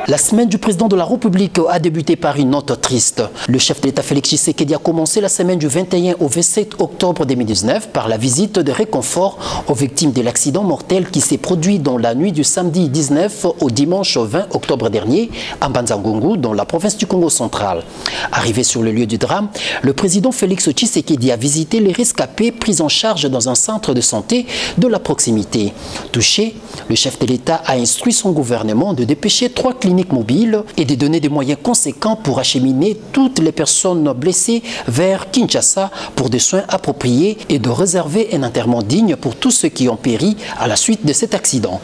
La semaine du président de la République a débuté par une note triste. Le chef de l'État Félix Tshisekedi a commencé la semaine du 21 au 27 octobre 2019 par la visite de réconfort aux victimes de l'accident mortel qui s'est produit dans la nuit du samedi 19 au dimanche 20 octobre dernier à Mbanza-Ngungu, dans la province du Congo central. Arrivé sur le lieu du drame, le président Félix Tshisekedi a visité les rescapés pris en charge dans un centre de santé de la proximité. Touché, le chef de l'État a instruit son gouvernement de dépêcher 3 cliniques mobiles et de donner des moyens conséquents pour acheminer toutes les personnes blessées vers Kinshasa pour des soins appropriés et de réserver un enterrement digne pour tous ceux qui ont péri à la suite de cet accident.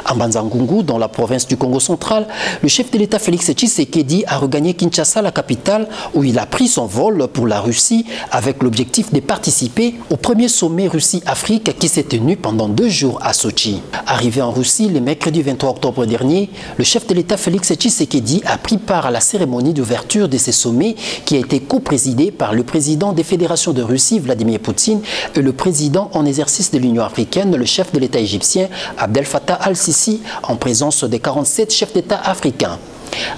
À Mbanza-Ngungu, dans la province du Congo central, le chef de l'État Félix Tshisekedi a regagné Kinshasa, la capitale, où il a pris son vol pour la Russie avec l'objectif de participer au premier sommet Russie-Afrique qui s'est tenu pendant 2 jours à Sochi. Arrivé en Russie le mercredi 23 octobre dernier, le chef de l'État Félix Tshisekedi a pris part à la cérémonie d'ouverture de ce sommet qui a été co-présidé par le président des fédérations de Russie, Vladimir Poutine, et le président en exercice de l'Union africaine, le chef de l'État égyptien, Abdel Fattah al-Sisi, en présence des 47 chefs d'État africains.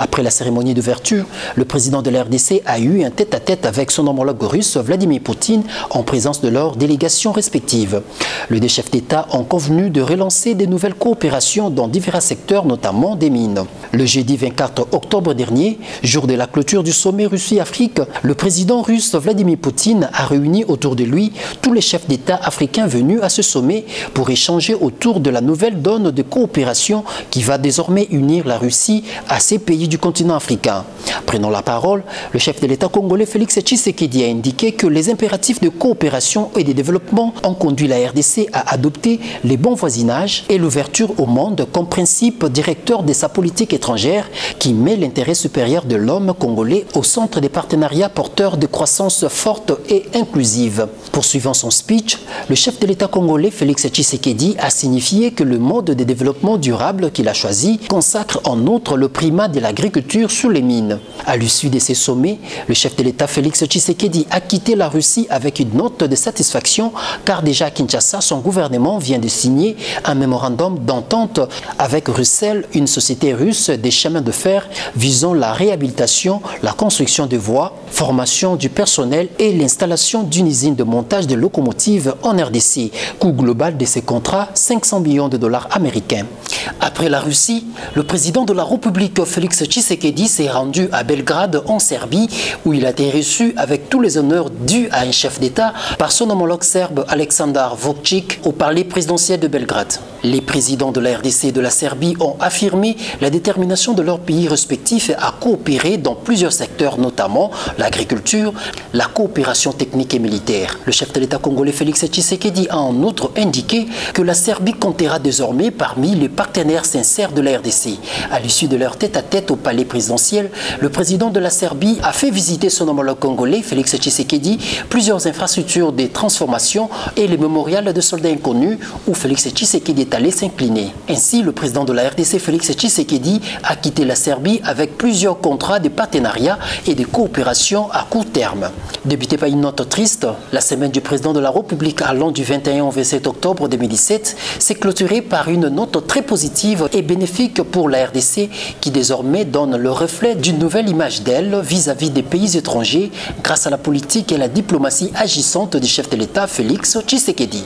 Après la cérémonie d'ouverture, le président de la RDC a eu un tête-à-tête avec son homologue russe Vladimir Poutine en présence de leurs délégations respectives. Les deux chefs d'État ont convenu de relancer de nouvelles coopérations dans divers secteurs, notamment des mines. Le jeudi 24 octobre dernier, jour de la clôture du sommet Russie-Afrique, le président russe Vladimir Poutine a réuni autour de lui tous les chefs d'État africains venus à ce sommet pour échanger autour de la nouvelle donne de coopération qui va désormais unir la Russie à ses pays du continent africain. Prenant la parole, le chef de l'État congolais Félix Tshisekedi a indiqué que les impératifs de coopération et de développement ont conduit la RDC à adopter les bons voisinages et l'ouverture au monde comme principe directeur de sa politique étrangère qui met l'intérêt supérieur de l'homme congolais au centre des partenariats porteurs de croissance forte et inclusive. Poursuivant son speech, le chef de l'État congolais Félix Tshisekedi a signifié que le mode de développement durable qu'il a choisi consacre en outre le primat de l'agriculture sur les mines. À l'issue de ces sommets, le chef de l'État Félix Tshisekedi a quitté la Russie avec une note de satisfaction car déjà à Kinshasa, son gouvernement vient de signer un mémorandum d'entente avec Russell, une société russe des chemins de fer visant la réhabilitation, la construction de voies, formation du personnel et l'installation d'une usine de montage de locomotives en RDC. Coût global de ces contrats, 500 millions de dollars américains. Après la Russie, le président de la République Félix Tshisekedi s'est rendu à Belgrade en Serbie où il a été reçu avec tous les honneurs dus à un chef d'État par son homologue serbe Aleksandar Vučić au palais présidentiel de Belgrade. Les présidents de la RDC et de la Serbie ont affirmé la détermination de leurs pays respectifs à coopérer dans plusieurs secteurs, notamment l'agriculture, la coopération technique et militaire. Le chef de l'État congolais Félix Tshisekedi a en outre indiqué que la Serbie comptera désormais parmi les partenaires sincères de la RDC. À l'issue de leur tête-à-tête au palais présidentiel, le président de la Serbie a fait visiter son homologue congolais Félix Tshisekedi plusieurs infrastructures de transformation et les mémorials de soldats inconnus où Félix Tshisekedi est allé s'incliner. Ainsi, le président de la RDC Félix Tshisekedi a quitté la Serbie avec plusieurs contrats de partenariat et de coopération à court terme. Débutée par une note triste, la semaine du président de la République allant du 21 au 27 octobre 2017 s'est clôturée par une note très positive et bénéfique pour la RDC qui désormais donne le reflet d'une nouvelle image d'elle vis-à-vis des pays étrangers grâce à la politique et la diplomatie agissante du chef de l'État Félix Tshisekedi.